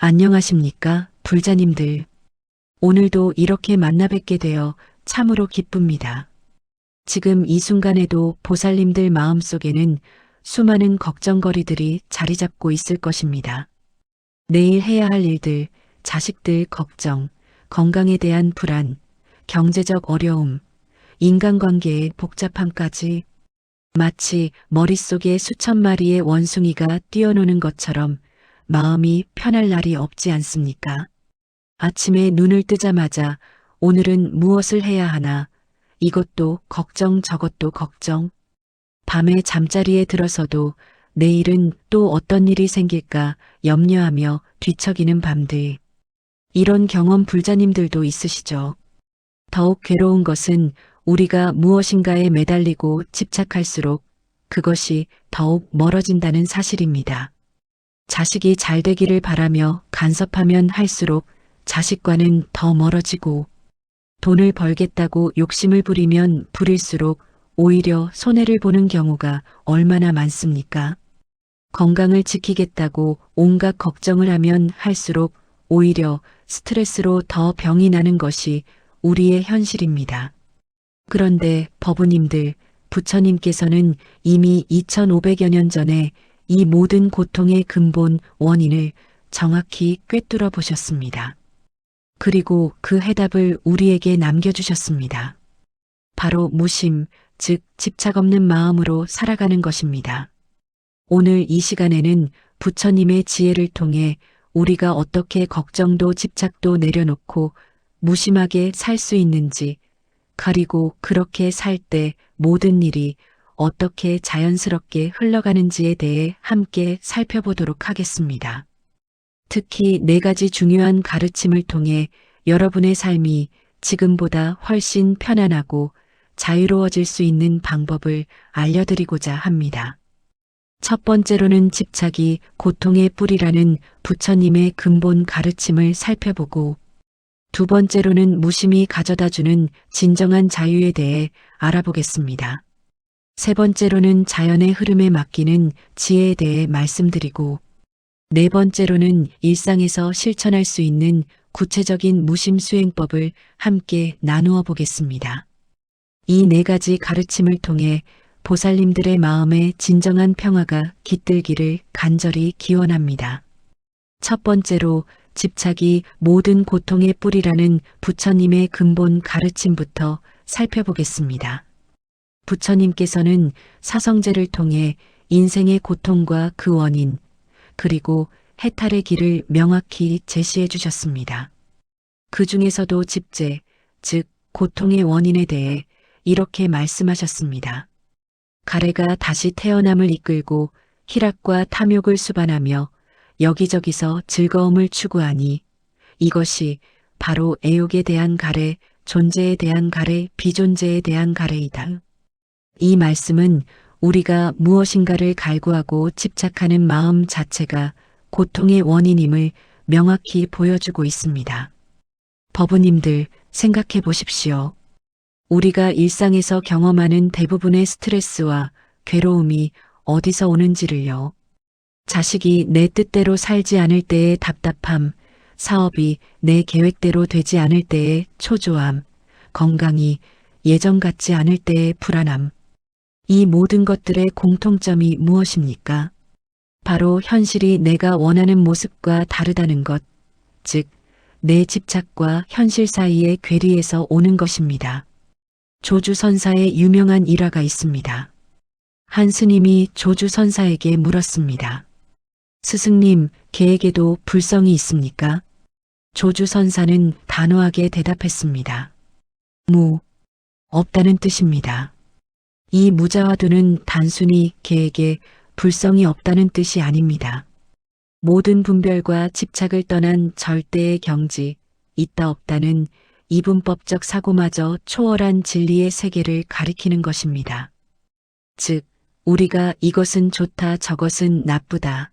안녕하십니까, 불자님들. 오늘도 이렇게 만나 뵙게 되어 참으로 기쁩니다. 지금 이 순간에도 보살님들 마음속에는 수많은 걱정거리들이 자리 잡고 있을 것입니다. 내일 해야 할 일들, 자식들 걱정, 건강에 대한 불안, 경제적 어려움, 인간관계의 복잡함까지 마치 머릿속에 수천 마리의 원숭이가 뛰어노는 것처럼 마음이 편할 날이 없지 않습니까? 아침에 눈을 뜨자마자 오늘은 무엇을 해야 하나, 이것도 걱정 저것도 걱정. 밤에 잠자리에 들어서도 내일은 또 어떤 일이 생길까 염려하며 뒤척이는 밤들. 이런 경험 불자님들도 있으시죠? 더욱 괴로운 것은 우리가 무엇인가에 매달리고 집착할수록 그것이 더욱 멀어진다는 사실입니다. 자식이 잘 되기를 바라며 간섭하면 할수록 자식과는 더 멀어지고, 돈을 벌겠다고 욕심을 부리면 부릴수록 오히려 손해를 보는 경우가 얼마나 많습니까? 건강을 지키겠다고 온갖 걱정을 하면 할수록 오히려 스트레스로 더 병이 나는 것이 우리의 현실입니다. 그런데 법우님들, 부처님께서는 이미 2500여 년 전에 이 모든 고통의 근본 원인을 정확히 꿰뚫어 보셨습니다. 그리고 그 해답을 우리에게 남겨주셨습니다. 바로 무심, 즉 집착 없는 마음으로 살아가는 것입니다. 오늘 이 시간에는 부처님의 지혜를 통해 우리가 어떻게 걱정도 집착도 내려놓고 무심하게 살 수 있는지, 그리고 그렇게 살 때 모든 일이 어떻게 자연스럽게 흘러가는지에 대해 함께 살펴보도록 하겠습니다. 특히 4가지 중요한 가르침을 통해 여러분의 삶이 지금보다 훨씬 편안하고 자유로워질 수 있는 방법을 알려드리고자 합니다. 첫 번째로는 집착이 고통의 뿌리라는 부처님의 근본 가르침을 살펴보고, 두 번째로는 무심히 가져다주는 진정한 자유에 대해 알아보겠습니다. 세 번째로는 자연의 흐름에 맡기는 지혜에 대해 말씀드리고, 네 번째로는 일상에서 실천할 수 있는 구체적인 무심 수행법을 함께 나누어 보겠습니다. 이 4가지 가르침을 통해 보살님들의 마음에 진정한 평화가 깃들기를 간절히 기원합니다. 첫 번째로 집착이 모든 고통의 뿌리라는 부처님의 근본 가르침부터 살펴보겠습니다. 부처님께서는 사성제를 통해 인생의 고통과 그 원인, 그리고 해탈의 길을 명확히 제시해 주셨습니다. 그 중에서도 집재, 즉 고통의 원인에 대해 이렇게 말씀하셨습니다. 가래가 다시 태어남을 이끌고 희락과 탐욕을 수반하며 여기저기서 즐거움을 추구하니 이것이 바로 애욕에 대한 가래, 존재에 대한 가래, 비존재에 대한 가래이다. 이 말씀은 우리가 무엇인가를 갈구하고 집착하는 마음 자체가 고통의 원인임을 명확히 보여주고 있습니다. 법우님들 생각해 보십시오. 우리가 일상에서 경험하는 대부분의 스트레스와 괴로움이 어디서 오는지를요. 자식이 내 뜻대로 살지 않을 때의 답답함, 사업이 내 계획대로 되지 않을 때의 초조함, 건강이 예전 같지 않을 때의 불안함. 이 모든 것들의 공통점이 무엇입니까? 바로 현실이 내가 원하는 모습과 다르다는 것, 즉 내 집착과 현실 사이의 괴리에서 오는 것입니다. 조주선사의 유명한 일화가 있습니다. 한 스님이 조주선사에게 물었습니다. 스승님, 개에게도 불성이 있습니까? 조주선사는 단호하게 대답했습니다. 없다는 뜻입니다. 이 무자와두는 단순히 개에게 불성이 없다는 뜻이 아닙니다. 모든 분별과 집착을 떠난 절대의 경지, 있다 없다는 이분법적 사고마저 초월한 진리의 세계를 가리키는 것입니다. 즉, 우리가 이것은 좋다, 저것은 나쁘다,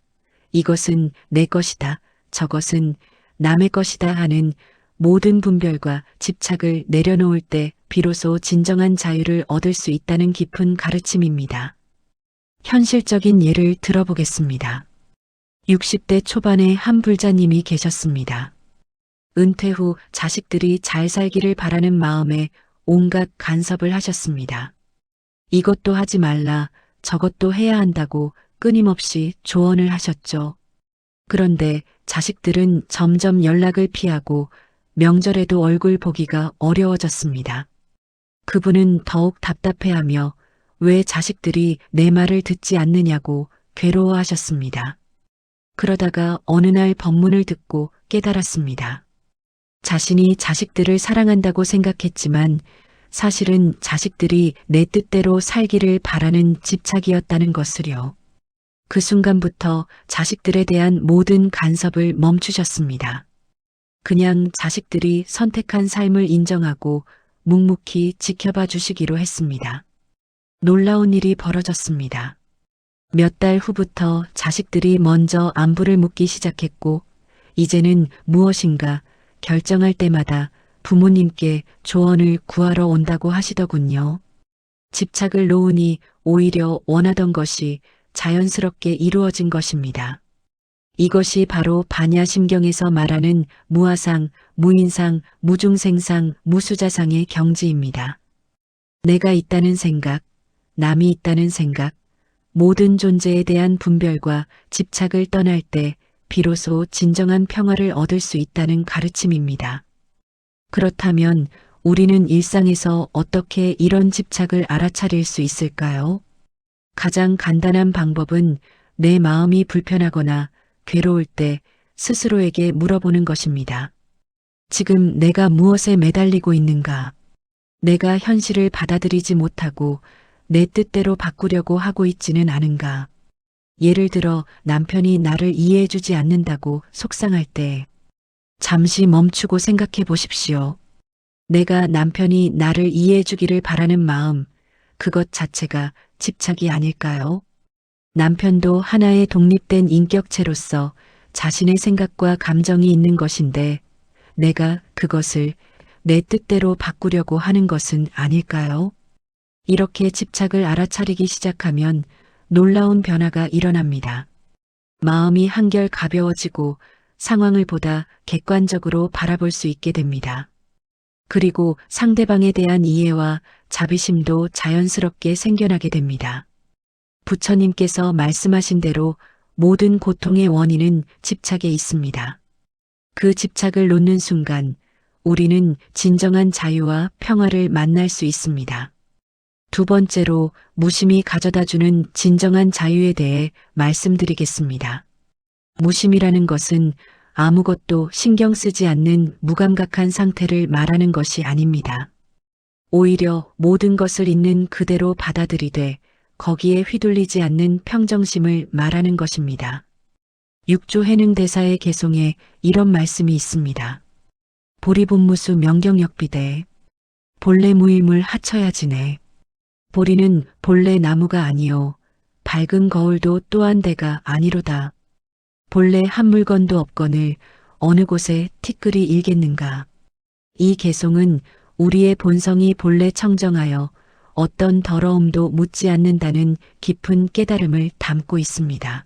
이것은 내 것이다, 저것은 남의 것이다 하는 모든 분별과 집착을 내려놓을 때 비로소 진정한 자유를 얻을 수 있다는 깊은 가르침입니다. 현실적인 예를 들어보겠습니다. 60대 초반의 한 불자님이 계셨습니다. 은퇴 후 자식들이 잘 살기를 바라는 마음에 온갖 간섭을 하셨습니다. 이것도 하지 말라, 저것도 해야 한다고 끊임없이 조언을 하셨죠. 그런데 자식들은 점점 연락을 피하고 명절에도 얼굴 보기가 어려워졌습니다. 그분은 더욱 답답해하며 왜 자식들이 내 말을 듣지 않느냐고 괴로워하셨습니다. 그러다가 어느 날 법문을 듣고 깨달았습니다. 자신이 자식들을 사랑한다고 생각했지만 사실은 자식들이 내 뜻대로 살기를 바라는 집착이었다는 것을요. 그 순간부터 자식들에 대한 모든 간섭을 멈추셨습니다. 그냥 자식들이 선택한 삶을 인정하고 묵묵히 지켜봐 주시기로 했습니다. 놀라운 일이 벌어졌습니다. 몇 달 후부터 자식들이 먼저 안부를 묻기 시작했고, 이제는 무엇인가 결정할 때마다 부모님께 조언을 구하러 온다고 하시더군요. 집착을 놓으니 오히려 원하던 것이 자연스럽게 이루어진 것입니다. 이것이 바로 반야심경에서 말하는 무아상, 무인상, 무중생상, 무수자상의 경지입니다. 내가 있다는 생각, 남이 있다는 생각, 모든 존재에 대한 분별과 집착을 떠날 때 비로소 진정한 평화를 얻을 수 있다는 가르침입니다. 그렇다면 우리는 일상에서 어떻게 이런 집착을 알아차릴 수 있을까요? 가장 간단한 방법은 내 마음이 불편하거나 괴로울 때 스스로에게 물어보는 것입니다. 지금 내가 무엇에 매달리고 있는가? 내가 현실을 받아들이지 못하고 내 뜻대로 바꾸려고 하고 있지는 않은가? 예를 들어 남편이 나를 이해해주지 않는다고 속상할 때 잠시 멈추고 생각해 보십시오. 내가 남편이 나를 이해해주기를 바라는 마음, 그것 자체가 집착이 아닐까요? 남편도 하나의 독립된 인격체로서 자신의 생각과 감정이 있는 것인데 내가 그것을 내 뜻대로 바꾸려고 하는 것은 아닐까요? 이렇게 집착을 알아차리기 시작하면 놀라운 변화가 일어납니다. 마음이 한결 가벼워지고 상황을 보다 객관적으로 바라볼 수 있게 됩니다. 그리고 상대방에 대한 이해와 자비심도 자연스럽게 생겨나게 됩니다. 부처님께서 말씀하신 대로 모든 고통의 원인은 집착에 있습니다. 그 집착을 놓는 순간 우리는 진정한 자유와 평화를 만날 수 있습니다. 두 번째로 무심이 가져다주는 진정한 자유에 대해 말씀드리겠습니다. 무심이라는 것은 아무것도 신경 쓰지 않는 무감각한 상태를 말하는 것이 아닙니다. 오히려 모든 것을 있는 그대로 받아들이되 거기에 휘둘리지 않는 평정심을 말하는 것입니다. 6조 해능대사의 개송에 이런 말씀이 있습니다. 보리본무수 명경역비대 본래 무일물 하쳐야지네. 보리는 본래 나무가 아니요 밝은 거울도 또한 대가 아니로다. 본래 한 물건도 없거늘 어느 곳에 티끌이 일겠는가. 이 개송은 우리의 본성이 본래 청정하여 어떤 더러움도 묻지 않는다는 깊은 깨달음을 담고 있습니다.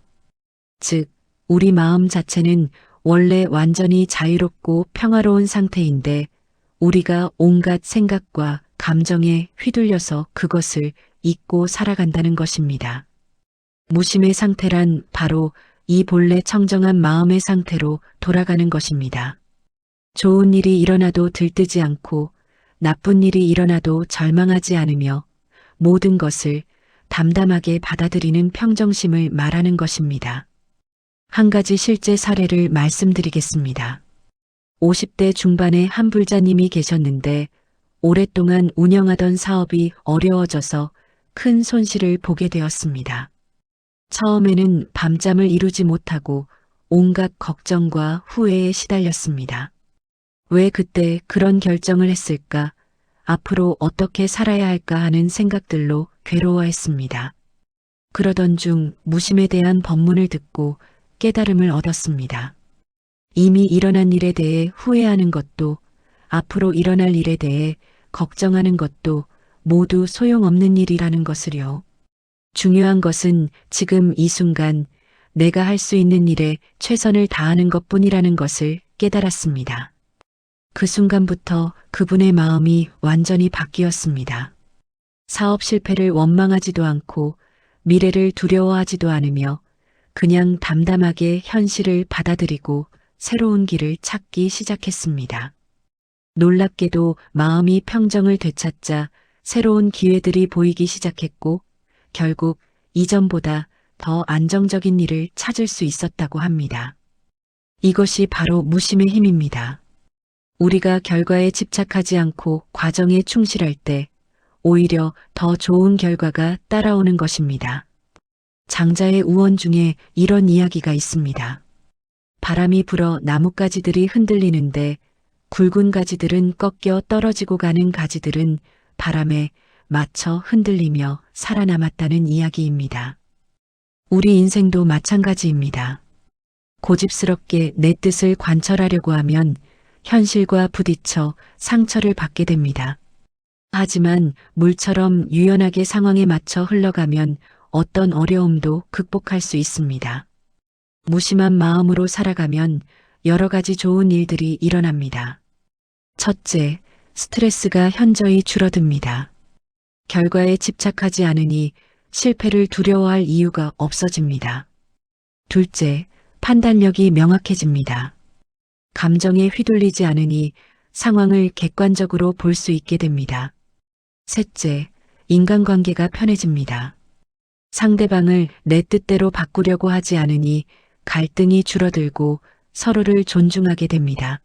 즉, 우리 마음 자체는 원래 완전히 자유롭고 평화로운 상태인데 우리가 온갖 생각과 감정에 휘둘려서 그것을 잊고 살아간다는 것입니다. 무심의 상태란 바로 이 본래 청정한 마음의 상태로 돌아가는 것입니다. 좋은 일이 일어나도 들뜨지 않고 나쁜 일이 일어나도 절망하지 않으며 모든 것을 담담하게 받아들이는 평정심을 말하는 것입니다. 한 가지 실제 사례를 말씀드리겠습니다. 50대 중반의 한 불자님이 계셨는데 오랫동안 운영하던 사업이 어려워져서 큰 손실을 보게 되었습니다. 처음에는 밤잠을 이루지 못하고 온갖 걱정과 후회에 시달렸습니다. 왜 그때 그런 결정을 했을까? 앞으로 어떻게 살아야 할까 하는 생각들로 괴로워했습니다. 그러던 중 무심에 대한 법문을 듣고 깨달음을 얻었습니다. 이미 일어난 일에 대해 후회하는 것도 앞으로 일어날 일에 대해 걱정하는 것도 모두 소용없는 일이라는 것을요. 중요한 것은 지금 이 순간 내가 할 수 있는 일에 최선을 다하는 것뿐이라는 것을 깨달았습니다. 그 순간부터 그분의 마음이 완전히 바뀌었습니다. 사업 실패를 원망하지도 않고 미래를 두려워하지도 않으며 그냥 담담하게 현실을 받아들이고 새로운 길을 찾기 시작했습니다. 놀랍게도 마음이 평정을 되찾자 새로운 기회들이 보이기 시작했고 결국 이전보다 더 안정적인 일을 찾을 수 있었다고 합니다. 이것이 바로 무심의 힘입니다. 우리가 결과에 집착하지 않고 과정에 충실할 때 오히려 더 좋은 결과가 따라오는 것입니다. 장자의 우원 중에 이런 이야기가 있습니다. 바람이 불어 나뭇가지들이 흔들리는데 굵은 가지들은 꺾여 떨어지고 가는 가지들은 바람에 맞춰 흔들리며 살아남았다는 이야기입니다. 우리 인생도 마찬가지입니다. 고집스럽게 내 뜻을 관철하려고 하면 현실과 부딪혀 상처를 받게 됩니다. 하지만 물처럼 유연하게 상황에 맞춰 흘러가면 어떤 어려움도 극복할 수 있습니다. 무심한 마음으로 살아가면 여러 가지 좋은 일들이 일어납니다. 첫째, 스트레스가 현저히 줄어듭니다. 결과에 집착하지 않으니 실패를 두려워할 이유가 없어집니다. 둘째, 판단력이 명확해집니다. 감정에 휘둘리지 않으니 상황을 객관적으로 볼 수 있게 됩니다. 셋째, 인간관계가 편해집니다. 상대방을 내 뜻대로 바꾸려고 하지 않으니 갈등이 줄어들고 서로를 존중하게 됩니다.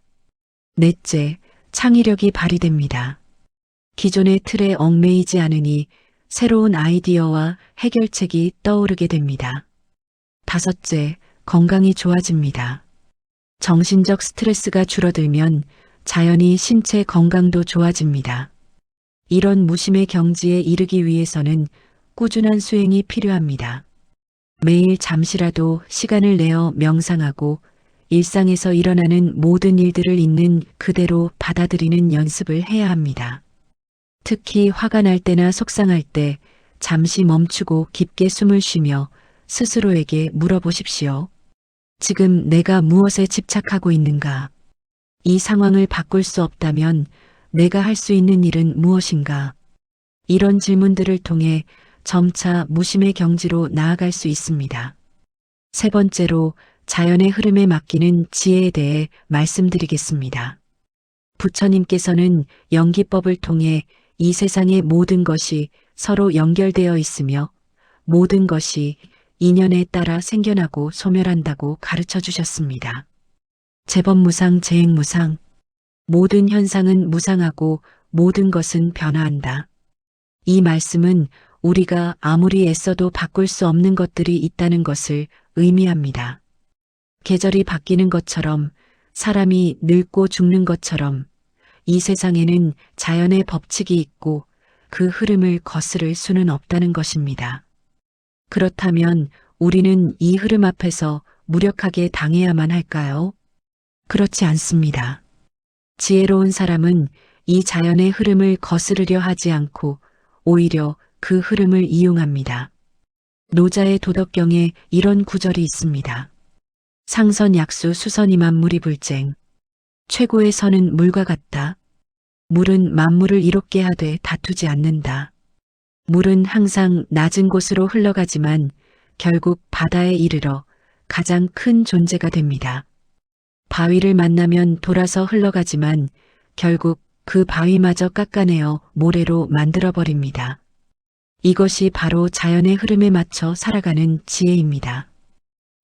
넷째, 창의력이 발휘됩니다. 기존의 틀에 얽매이지 않으니 새로운 아이디어와 해결책이 떠오르게 됩니다. 다섯째, 건강이 좋아집니다. 정신적 스트레스가 줄어들면 자연히 신체 건강도 좋아집니다. 이런 무심의 경지에 이르기 위해서는 꾸준한 수행이 필요합니다. 매일 잠시라도 시간을 내어 명상하고 일상에서 일어나는 모든 일들을 있는 그대로 받아들이는 연습을 해야 합니다. 특히 화가 날 때나 속상할 때 잠시 멈추고 깊게 숨을 쉬며 스스로에게 물어보십시오. 지금 내가 무엇에 집착하고 있는가? 이 상황을 바꿀 수 없다면 내가 할 수 있는 일은 무엇인가? 이런 질문들을 통해 점차 무심의 경지로 나아갈 수 있습니다. 세 번째로 자연의 흐름에 맡기는 지혜에 대해 말씀드리겠습니다. 부처님께서는 연기법을 통해 이 세상의 모든 것이 서로 연결되어 있으며 모든 것이 인연에 따라 생겨나고 소멸한다고 가르쳐 주셨습니다. 재법무상 재행무상, 모든 현상은 무상하고 모든 것은 변화한다. 이 말씀은 우리가 아무리 애써도 바꿀 수 없는 것들이 있다는 것을 의미합니다. 계절이 바뀌는 것처럼 사람이 늙고 죽는 것처럼 이 세상에는 자연의 법칙이 있고 그 흐름을 거스를 수는 없다는 것입니다. 그렇다면 우리는 이 흐름 앞에서 무력하게 당해야만 할까요? 그렇지 않습니다. 지혜로운 사람은 이 자연의 흐름을 거스르려 하지 않고 오히려 그 흐름을 이용합니다. 노자의 도덕경에 이런 구절이 있습니다. 상선약수 수선이 만물이 불쟁. 최고의 선은 물과 같다. 물은 만물을 이롭게 하되 다투지 않는다. 물은 항상 낮은 곳으로 흘러가지만 결국 바다에 이르러 가장 큰 존재가 됩니다. 바위를 만나면 돌아서 흘러가지만 결국 그 바위마저 깎아내어 모래로 만들어버립니다. 이것이 바로 자연의 흐름에 맞춰 살아가는 지혜입니다.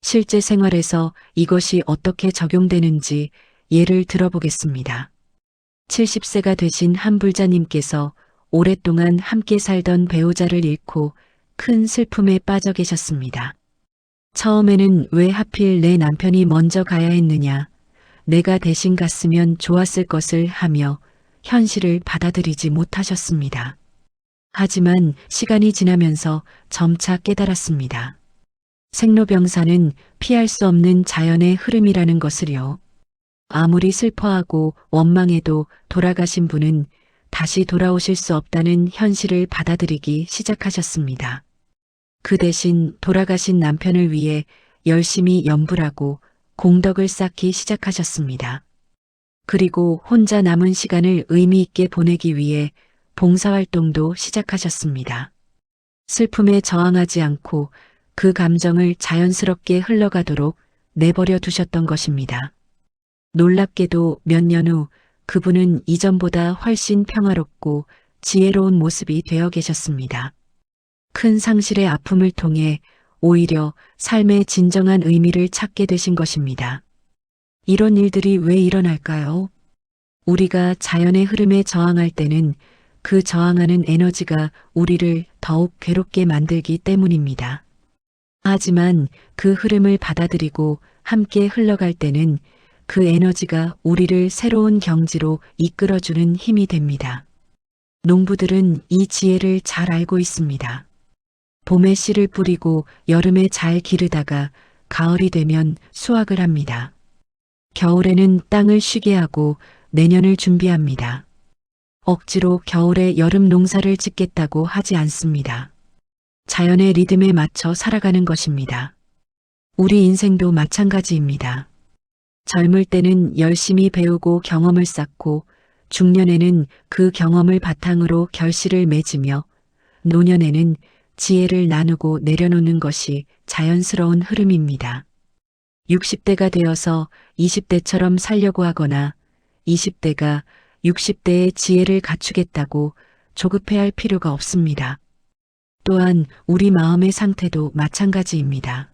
실제 생활에서 이것이 어떻게 적용되는지 예를 들어보겠습니다. 70세가 되신 한 불자님께서 오랫동안 함께 살던 배우자를 잃고 큰 슬픔에 빠져 계셨습니다. 처음에는 왜 하필 내 남편이 먼저 가야 했느냐, 내가 대신 갔으면 좋았을 것을 하며 현실을 받아들이지 못하셨습니다. 하지만 시간이 지나면서 점차 깨달았습니다. 생로병사는 피할 수 없는 자연의 흐름이라는 것을요. 아무리 슬퍼하고 원망해도 돌아가신 분은 다시 돌아오실 수 없다는 현실을 받아들이기 시작하셨습니다. 그 대신 돌아가신 남편을 위해 열심히 염불하고 공덕을 쌓기 시작하셨습니다. 그리고 혼자 남은 시간을 의미 있게 보내기 위해 봉사활동도 시작하셨습니다. 슬픔에 저항하지 않고 그 감정을 자연스럽게 흘러가도록 내버려 두셨던 것입니다. 놀랍게도 몇 년 후 그분은 이전보다 훨씬 평화롭고 지혜로운 모습이 되어 계셨습니다. 큰 상실의 아픔을 통해 오히려 삶의 진정한 의미를 찾게 되신 것입니다. 이런 일들이 왜 일어날까요? 우리가 자연의 흐름에 저항할 때는 그 저항하는 에너지가 우리를 더욱 괴롭게 만들기 때문입니다. 하지만 그 흐름을 받아들이고 함께 흘러갈 때는 그 에너지가 우리를 새로운 경지로 이끌어주는 힘이 됩니다. 농부들은 이 지혜를 잘 알고 있습니다. 봄에 씨를 뿌리고 여름에 잘 기르다가 가을이 되면 수확을 합니다. 겨울에는 땅을 쉬게 하고 내년을 준비합니다. 억지로 겨울에 여름 농사를 짓겠다고 하지 않습니다. 자연의 리듬에 맞춰 살아가는 것입니다. 우리 인생도 마찬가지입니다. 젊을 때는 열심히 배우고 경험을 쌓고 중년에는 그 경험을 바탕으로 결실을 맺으며 노년에는 지혜를 나누고 내려놓는 것이 자연스러운 흐름입니다. 60대가 되어서 20대처럼 살려고 하거나 20대가 60대의 지혜를 갖추겠다고 조급해할 필요가 없습니다. 또한 우리 마음의 상태도 마찬가지입니다.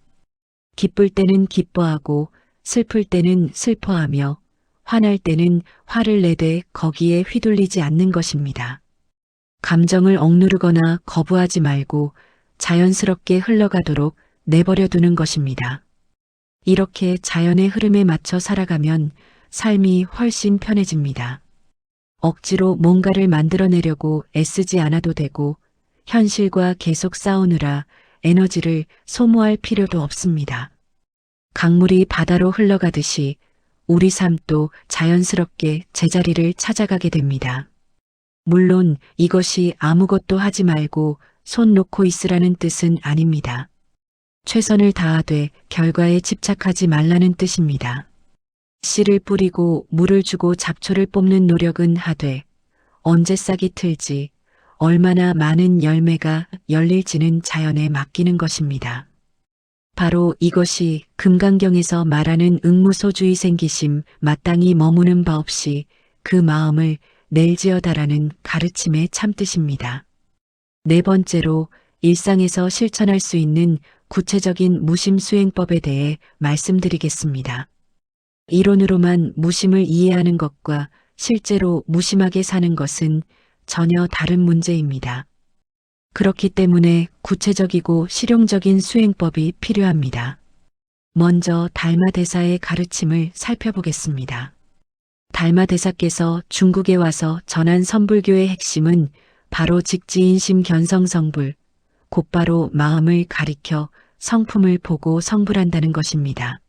기쁠 때는 기뻐하고 슬플 때는 슬퍼하며 화날 때는 화를 내되 거기에 휘둘리지 않는 것입니다. 감정을 억누르거나 거부하지 말고 자연스럽게 흘러가도록 내버려 두는 것입니다. 이렇게 자연의 흐름에 맞춰 살아가면 삶이 훨씬 편해집니다. 억지로 뭔가를 만들어내려고 애쓰지 않아도 되고 현실과 계속 싸우느라 에너지를 소모할 필요도 없습니다. 강물이 바다로 흘러가듯이 우리 삶도 자연스럽게 제자리를 찾아가게 됩니다. 물론 이것이 아무것도 하지 말고 손 놓고 있으라는 뜻은 아닙니다. 최선을 다하되 결과에 집착하지 말라는 뜻입니다. 씨를 뿌리고 물을 주고 잡초를 뽑는 노력은 하되 언제 싹이 틀지 얼마나 많은 열매가 열릴지는 자연에 맡기는 것입니다. 바로 이것이 금강경에서 말하는 응무소주의 생기심 마땅히 머무는 바 없이 그 마음을 낼지어다라는 가르침의 참뜻입니다. 네 번째로 일상에서 실천할 수 있는 구체적인 무심 수행법에 대해 말씀드리겠습니다. 이론으로만 무심을 이해하는 것과 실제로 무심하게 사는 것은 전혀 다른 문제입니다. 그렇기 때문에 구체적이고 실용적인 수행법이 필요합니다. 먼저 달마대사의 가르침을 살펴보겠습니다. 달마대사께서 중국에 와서 전한 선불교의 핵심은 바로 직지인심 견성성불, 곧바로 마음을 가리켜 성품을 보고 성불한다는 것입니다.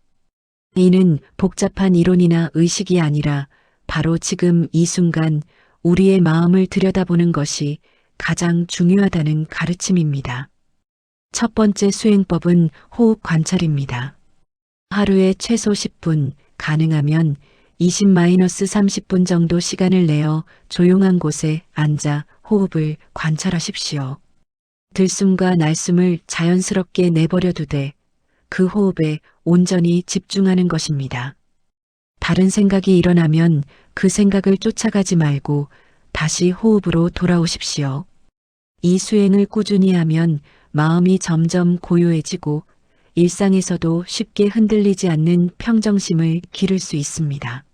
이는 복잡한 이론이나 의식이 아니라 바로 지금 이 순간 우리의 마음을 들여다보는 것이 가장 중요하다는 가르침입니다. 첫 번째 수행법은 호흡 관찰입니다. 하루에 최소 10분, 가능하면 20-30분 정도 시간을 내어 조용한 곳에 앉아 호흡을 관찰하십시오. 들숨과 날숨을 자연스럽게 내버려 두되 그 호흡에 온전히 집중하는 것입니다. 다른 생각이 일어나면 그 생각을 쫓아가지 말고 다시 호흡으로 돌아오십시오. 이 수행을 꾸준히 하면 마음이 점점 고요해지고 일상에서도 쉽게 흔들리지 않는 평정심을 기를 수 있습니다.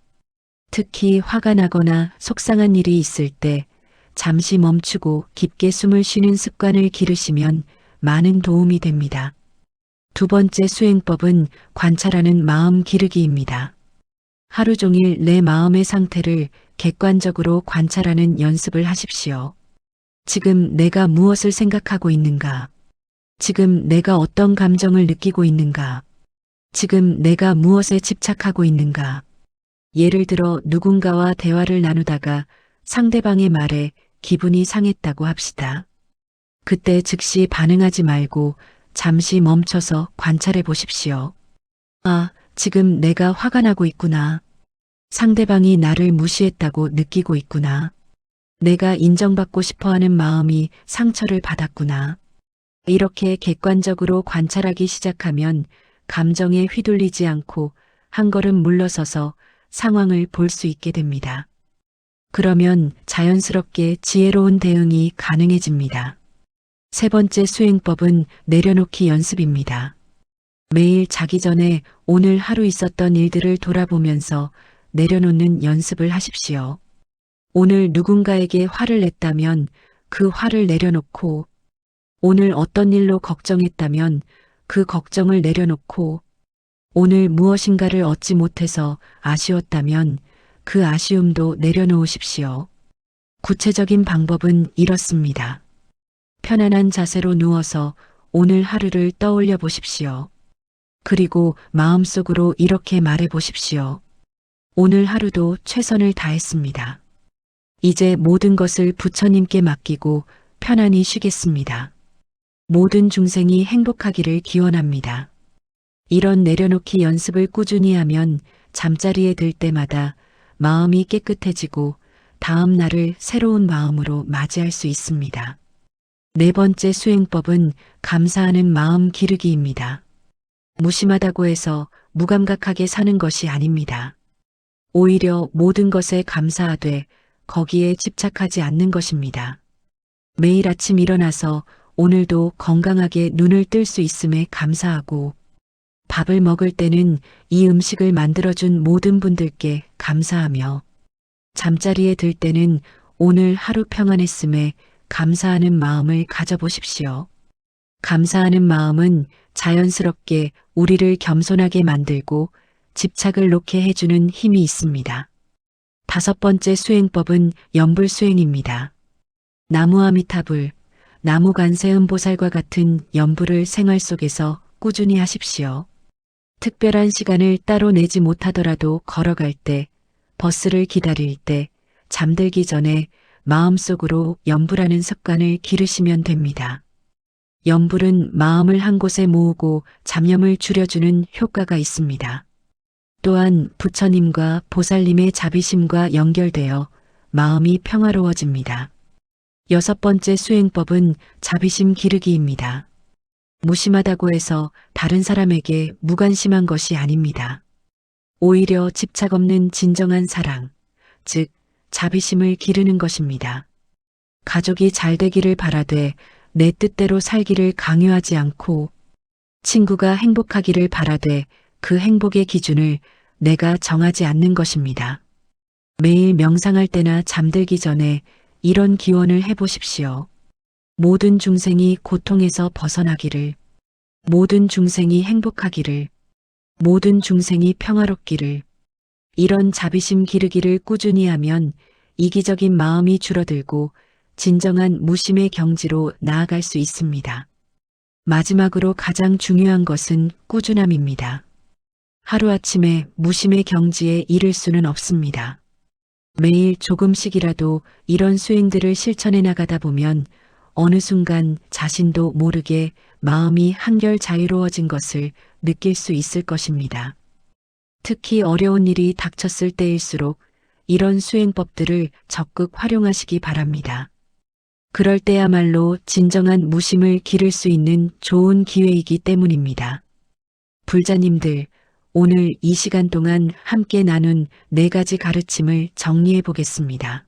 특히 화가 나거나 속상한 일이 있을 때 잠시 멈추고 깊게 숨을 쉬는 습관을 기르시면 많은 도움이 됩니다. 두 번째 수행법은 관찰하는 마음 기르기입니다. 하루 종일 내 마음의 상태를 객관적으로 관찰하는 연습을 하십시오. 지금 내가 무엇을 생각하고 있는가? 지금 내가 어떤 감정을 느끼고 있는가? 지금 내가 무엇에 집착하고 있는가? 예를 들어 누군가와 대화를 나누다가 상대방의 말에 기분이 상했다고 합시다. 그때 즉시 반응하지 말고 잠시 멈춰서 관찰해 보십시오. 아, 지금 내가 화가 나고 있구나. 상대방이 나를 무시했다고 느끼고 있구나. 내가 인정받고 싶어 하는 마음이 상처를 받았구나. 이렇게 객관적으로 관찰하기 시작하면 감정에 휘둘리지 않고 한 걸음 물러서서 상황을 볼 수 있게 됩니다. 그러면 자연스럽게 지혜로운 대응이 가능해집니다. 세 번째 수행법은 내려놓기 연습입니다. 매일 자기 전에 오늘 하루 있었던 일들을 돌아보면서 내려놓는 연습을 하십시오. 오늘 누군가에게 화를 냈다면 그 화를 내려놓고, 오늘 어떤 일로 걱정했다면 그 걱정을 내려놓고, 오늘 무엇인가를 얻지 못해서 아쉬웠다면 그 아쉬움도 내려놓으십시오. 구체적인 방법은 이렇습니다. 편안한 자세로 누워서 오늘 하루를 떠올려 보십시오. 그리고 마음속으로 이렇게 말해 보십시오. 오늘 하루도 최선을 다했습니다. 이제 모든 것을 부처님께 맡기고 편안히 쉬겠습니다. 모든 중생이 행복하기를 기원합니다. 이런 내려놓기 연습을 꾸준히 하면 잠자리에 들 때마다 마음이 깨끗해지고 다음 날을 새로운 마음으로 맞이할 수 있습니다. 네 번째 수행법은 감사하는 마음 기르기입니다. 무심하다고 해서 무감각하게 사는 것이 아닙니다. 오히려 모든 것에 감사하되 거기에 집착하지 않는 것입니다. 매일 아침 일어나서 오늘도 건강하게 눈을 뜰 수 있음에 감사하고, 밥을 먹을 때는 이 음식을 만들어준 모든 분들께 감사하며, 잠자리에 들 때는 오늘 하루 평안했음에 감사하는 마음을 가져보십시오. 감사하는 마음은 자연스럽게 우리를 겸손하게 만들고 집착을 놓게 해주는 힘이 있습니다. 다섯 번째 수행법은 연불수행입니다. 나무아미타불, 나무관세음보살과 같은 연불을 생활 속에서 꾸준히 하십시오. 특별한 시간을 따로 내지 못하더라도 걸어갈 때, 버스를 기다릴 때, 잠들기 전에 마음속으로 연불하는 습관을 기르시면 됩니다. 연불은 마음을 한 곳에 모으고 잡념을 줄여주는 효과가 있습니다. 또한 부처님과 보살님의 자비심과 연결되어 마음이 평화로워집니다. 여섯 번째 수행법은 자비심 기르기입니다. 무심하다고 해서 다른 사람에게 무관심한 것이 아닙니다. 오히려 집착 없는 진정한 사랑, 즉 자비심을 기르는 것입니다. 가족이 잘 되기를 바라되 내 뜻대로 살기를 강요하지 않고, 친구가 행복하기를 바라되 그 행복의 기준을 내가 정하지 않는 것입니다. 매일 명상할 때나 잠들기 전에 이런 기원을 해보십시오. 모든 중생이 고통에서 벗어나기를, 모든 중생이 행복하기를, 모든 중생이 평화롭기를. 이런 자비심 기르기를 꾸준히 하면 이기적인 마음이 줄어들고 진정한 무심의 경지로 나아갈 수 있습니다. 마지막으로 가장 중요한 것은 꾸준함입니다. 하루아침에 무심의 경지에 이를 수는 없습니다. 매일 조금씩이라도 이런 수행들을 실천해 나가다 보면 어느 순간 자신도 모르게 마음이 한결 자유로워진 것을 느낄 수 있을 것입니다. 특히 어려운 일이 닥쳤을 때일수록 이런 수행법들을 적극 활용하시기 바랍니다. 그럴 때야말로 진정한 무심을 기를 수 있는 좋은 기회이기 때문입니다. 불자님들, 오늘 이 시간 동안 함께 나눈 4가지 가르침을 정리해 보겠습니다.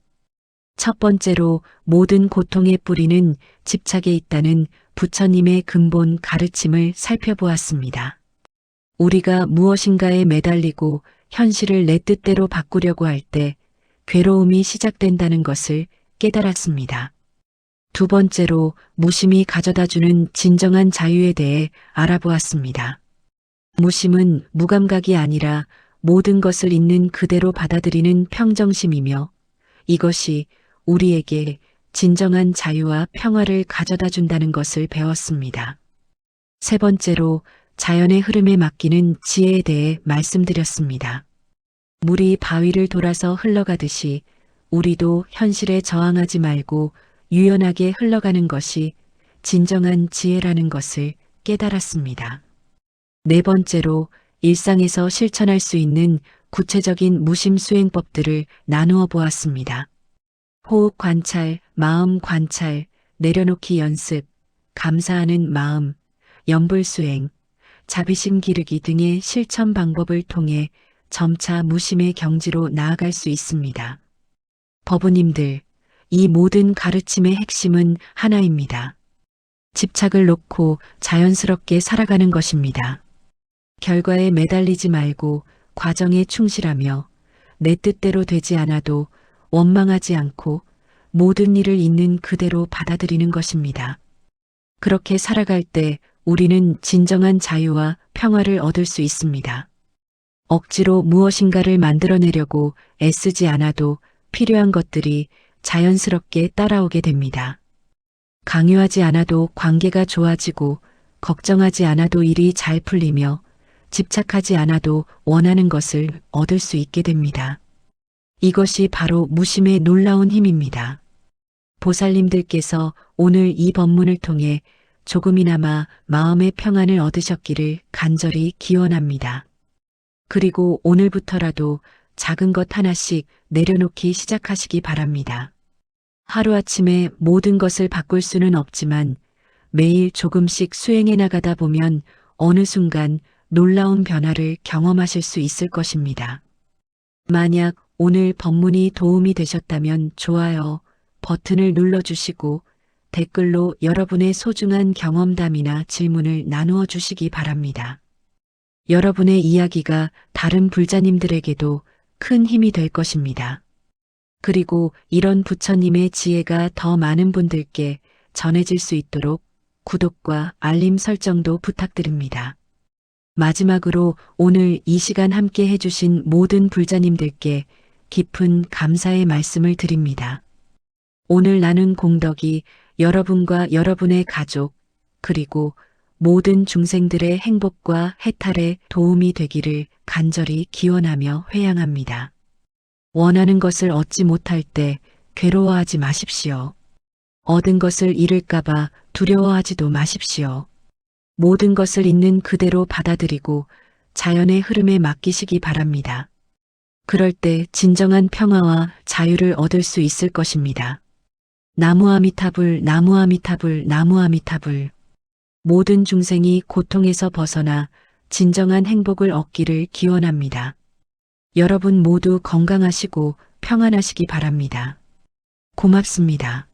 첫 번째로 모든 고통의 뿌리는 집착에 있다는 부처님의 근본 가르침을 살펴보았습니다. 우리가 무엇인가에 매달리고 현실을 내 뜻대로 바꾸려고 할 때 괴로움이 시작된다는 것을 깨달았습니다. 두 번째로 무심이 가져다주는 진정한 자유에 대해 알아보았습니다. 무심은 무감각이 아니라 모든 것을 있는 그대로 받아들이는 평정심이며, 이것이 우리에게 진정한 자유와 평화를 가져다 준다는 것을 배웠습니다. 세 번째로 자연의 흐름에 맡기는 지혜에 대해 말씀드렸습니다. 물이 바위를 돌아서 흘러가듯이 우리도 현실에 저항하지 말고 유연하게 흘러가는 것이 진정한 지혜라는 것을 깨달았습니다. 네 번째로 일상에서 실천할 수 있는 구체적인 무심 수행법들을 나누어 보았습니다. 호흡 관찰, 마음 관찰, 내려놓기 연습, 감사하는 마음, 염불 수행, 자비심 기르기 등의 실천 방법을 통해 점차 무심의 경지로 나아갈 수 있습니다. 법우님들, 이 모든 가르침의 핵심은 하나입니다. 집착을 놓고 자연스럽게 살아가는 것입니다. 결과에 매달리지 말고 과정에 충실하며 내 뜻대로 되지 않아도 원망하지 않고 모든 일을 있는 그대로 받아들이는 것입니다. 그렇게 살아갈 때 우리는 진정한 자유와 평화를 얻을 수 있습니다. 억지로 무엇인가를 만들어내려고 애쓰지 않아도 필요한 것들이 자연스럽게 따라오게 됩니다. 강요하지 않아도 관계가 좋아지고 걱정하지 않아도 일이 잘 풀리며 집착하지 않아도 원하는 것을 얻을 수 있게 됩니다. 이것이 바로 무심의 놀라운 힘입니다. 보살님들께서 오늘 이 법문을 통해 조금이나마 마음의 평안을 얻으셨기를 간절히 기원합니다. 그리고 오늘부터라도 작은 것 하나씩 내려놓기 시작하시기 바랍니다. 하루아침에 모든 것을 바꿀 수는 없지만 매일 조금씩 수행해 나가다 보면 어느 순간 놀라운 변화를 경험하실 수 있을 것입니다. 만약 오늘 법문이 도움이 되셨다면 좋아요 버튼을 눌러주시고 댓글로 여러분의 소중한 경험담이나 질문을 나누어 주시기 바랍니다. 여러분의 이야기가 다른 불자님들에게도 큰 힘이 될 것입니다. 그리고 이런 부처님의 지혜가 더 많은 분들께 전해질 수 있도록 구독과 알림 설정도 부탁드립니다. 마지막으로 오늘 이 시간 함께 해주신 모든 불자님들께 깊은 감사의 말씀을 드립니다. 오늘 나눈 공덕이 여러분과 여러분의 가족, 그리고 모든 중생들의 행복과 해탈에 도움이 되기를 간절히 기원하며 회양합니다. 원하는 것을 얻지 못할 때 괴로워하지 마십시오. 얻은 것을 잃을까봐 두려워하지도 마십시오. 모든 것을 있는 그대로 받아들이고 자연의 흐름에 맡기시기 바랍니다. 그럴 때 진정한 평화와 자유를 얻을 수 있을 것입니다. 나무아미타불, 나무아미타불, 나무아미타불. 모든 중생이 고통에서 벗어나 진정한 행복을 얻기를 기원합니다. 여러분 모두 건강하시고 평안하시기 바랍니다. 고맙습니다.